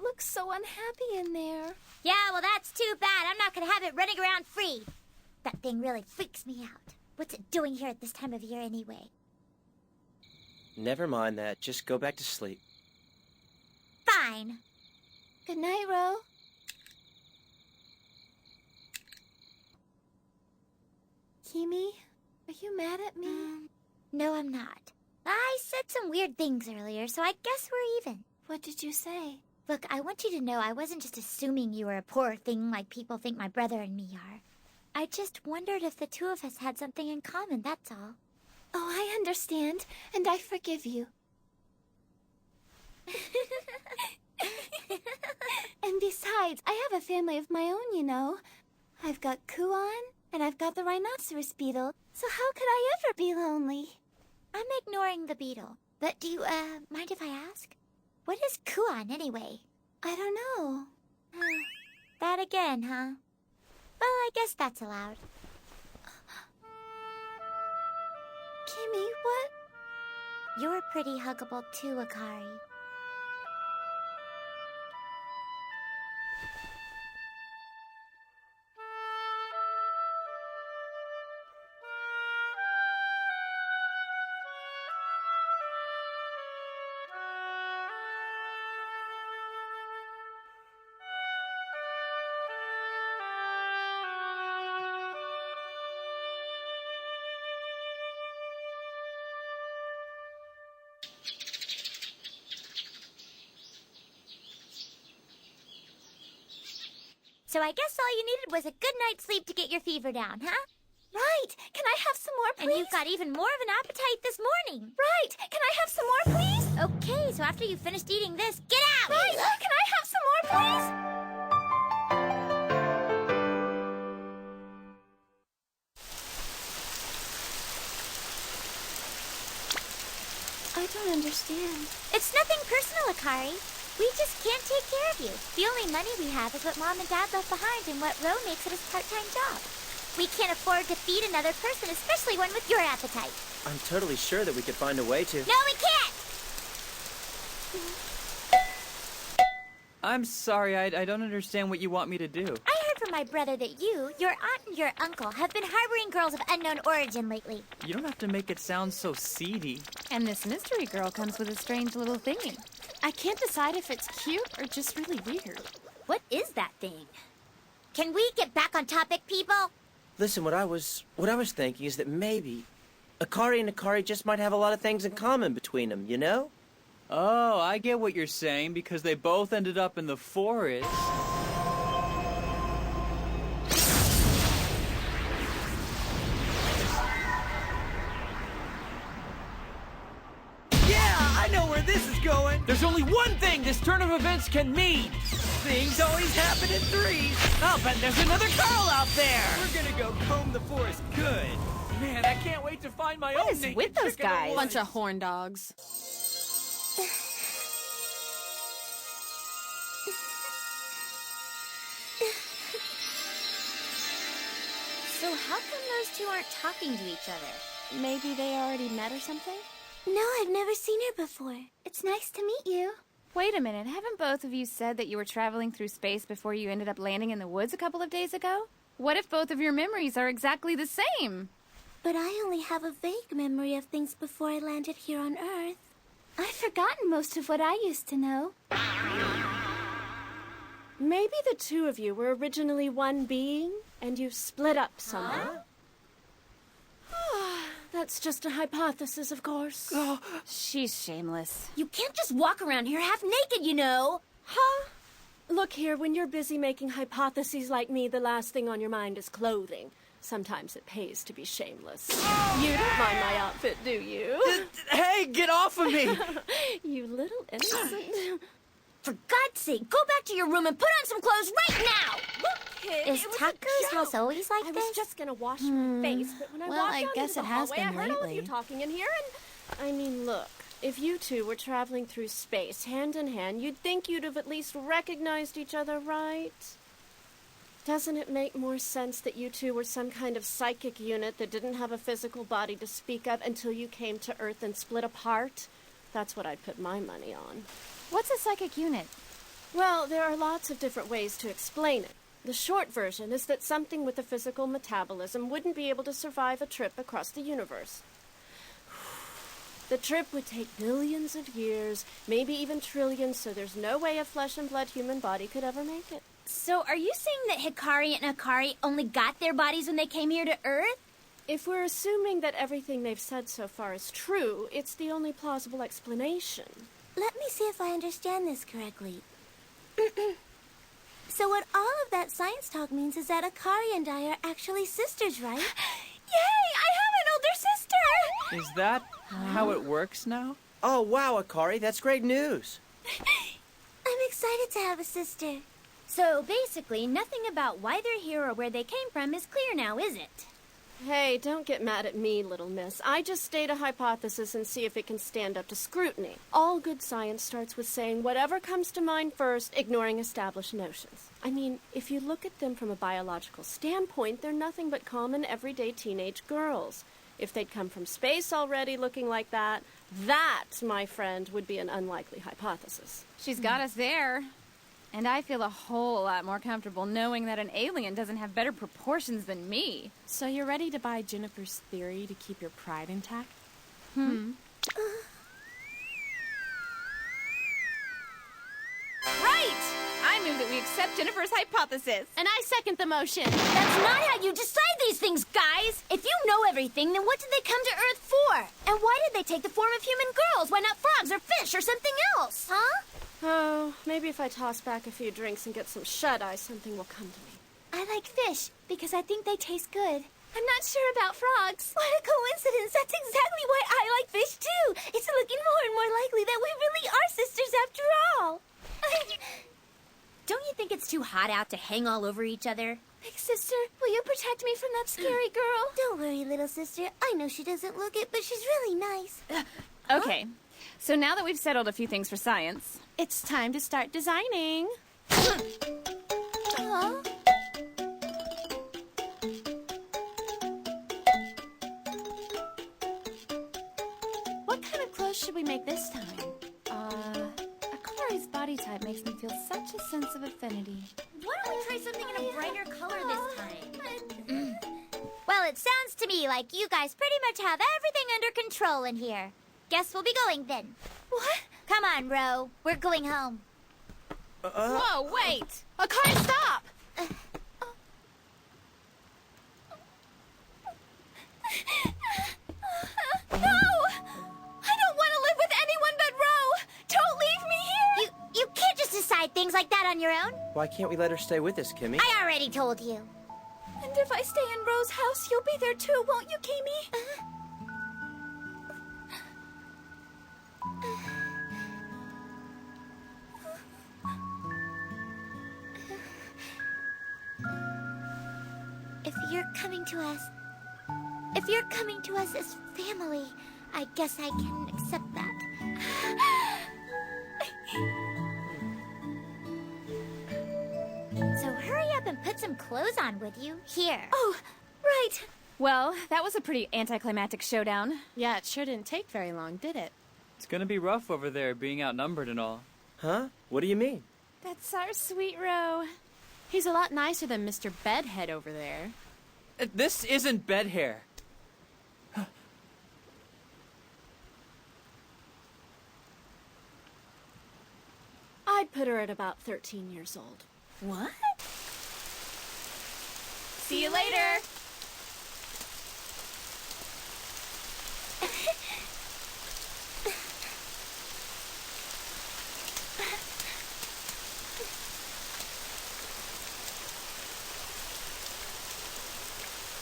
looks so unhappy in there. Yeah, well, that's too bad. I'm not gonna have it running around free. That thing really freaks me out. What's it doing here at this time of year anyway? Never mind that. Just go back to sleep. Fine. Good night, Ro. Kimi, are you mad at me? No, I'm not. I said some weird things earlier, so I guess we're even. What did you say? Look, I want you to know I wasn't just assuming you were a poor thing like people think my brother and me are. I just wondered if the two of us had something in common, that's all. Oh, I understand, and I forgive you. And besides, I have a family of my own, you know. I've got Kuon, and I've got the rhinoceros beetle, so how could I ever be lonely? I'm ignoring the beetle, but do you, mind if I ask? What is Kuon, anyway? I don't know. That again, huh? Well, I guess that's allowed. Kimi, what? You're pretty huggable too, Akari. So I guess all you needed was a good night's sleep to get your fever down, huh? Right! Can I have some more, please? And you've got even more of an appetite this morning. Right! Can I have some more, please? Okay, so after you've finished eating this, get out! Right! Can I have some more, please? I don't understand. It's nothing personal, Akari. We just can't take care of you. The only money we have is what Mom and Dad left behind and what Ro makes at his part-time job. We can't afford to feed another person, especially one with your appetite. I'm totally sure that we could find a way to... No, we can't! I'm sorry, I don't understand what you want me to do. I heard from my brother that you, your aunt, and your uncle have been harboring girls of unknown origin lately. You don't have to make it sound so seedy. And this mystery girl comes with a strange little thingy. I can't decide if it's cute or just really weird. What is that thing? Can we get back on topic, people? Listen, what I was thinking is that maybe Akari and Akari just might have a lot of things in common between them, you know? Oh, I get what you're saying, because they both ended up in the forest. I know where this is going. There's only one thing this turn of events can mean. Things always happen in threes. I'll bet there's another girl out there. We're gonna go comb the forest good. Man, I can't wait to find my own What is naked with those chick in the guys? woods. Bunch of horn dogs. So how come those two aren't talking to each other? Maybe they already met or something? No, I've never seen her before. It's nice to meet you. Wait a minute, haven't both of you said that you were traveling through space before you ended up landing in the woods a couple of days ago? What if both of your memories are exactly the same? But I only have a vague memory of things before I landed here on Earth. I've forgotten most of what I used to know. Maybe the two of you were originally one being, and you split up somehow. That's just a hypothesis, of course. She's shameless. You can't just walk around here half naked, you know. Huh? Look here, when you're busy making hypotheses like me, the last thing on your mind is clothing. Sometimes it pays to be shameless. You don't mind my outfit, do you? Hey, get off of me! You little innocent. For God's sake, go back to your room and put on some clothes right now! Look, kid, Is it was a Taku's house joke. always like I this? was just gonna wash my face, but when I Well, walked I out guess into the it has hallway, I been heard all of you lately. talking in here, and I mean, look, if you two were traveling through space hand in hand, you'd think you'd have at least recognized each other, right? Doesn't it make more sense that you two were some kind of psychic unit that didn't have a physical body to speak of until you came to Earth and split apart? That's what I'd put my money on. What's a psychic unit? Well, there are lots of different ways to explain it. The short version is that something with a physical metabolism wouldn't be able to survive a trip across the universe. The trip would take billions of years, maybe even trillions, so there's no way a flesh and blood human body could ever make it. So are you saying that Hikari and Akari only got their bodies when they came here to Earth? If we're assuming that everything they've said so far is true, it's the only plausible explanation. Let me see if I understand this correctly. So what all of that science talk means is that Akari and I are actually sisters, right? Yay! I have an older sister! Is that how it works now? Oh, wow, Akari, that's great news. I'm excited to have a sister. So basically, nothing about why they're here or where they came from is clear now, is it? Hey, don't get mad at me, little miss. I just state a hypothesis and see if it can stand up to scrutiny. All good science starts with saying whatever comes to mind first, ignoring established notions. I mean, if you look at them from a biological standpoint, they're nothing but common, everyday teenage girls. If they'd come from space already looking like that, my friend, would be an unlikely hypothesis. She's got us there. And I feel a whole lot more comfortable knowing that an alien doesn't have better proportions than me. So you're ready to buy Jennifer's theory to keep your pride intact? Right! I move that we accept Jennifer's hypothesis. And I second the motion. That's not how you decide these things, guys! If you know everything, then what did they come to Earth for? And why did they take the form of human girls? Why not frogs or fish or something else, huh? Oh, maybe if I toss back a few drinks and get some shut-eye, something will come to me. I like fish because I think they taste good. I'm not sure about frogs. What a coincidence. That's exactly why I like fish, too. It's looking more and more likely that we really are sisters after all. Don't you think it's too hot out to hang all over each other? Big sister, will you protect me from that scary girl? Don't worry, little sister. I know she doesn't look it, but she's really nice. Okay, so now that we've settled a few things for science... It's time to start designing. Huh? What kind of clothes should we make this time? Akari's body type makes me feel such a sense of affinity. Why don't we try something in a brighter color this time? Well, it sounds to me like you guys pretty much have everything under control in here. Guess we'll be going then. What? Come on, Ro. We're going home. Whoa, wait! Akari, stop! No! I don't want to live with anyone but Ro! Don't leave me here! You can't just decide things like that on your own. Why can't we let her stay with us, Kimmy? I already told you. And if I stay in Ro's house, you'll be there too, won't you, Kimi? If you're coming to us as family, I guess I can accept that. So hurry up and put some clothes on, would you? Here. Oh, right. Well, that was a pretty anticlimactic showdown. Yeah, it sure didn't take very long, did it? It's gonna be rough over there, being outnumbered and all. Huh? What do you mean? That's our sweet Ro. He's a lot nicer than Mr. Bedhead over there. This isn't bed hair. I'd put her at about 13 years old. What? See you later!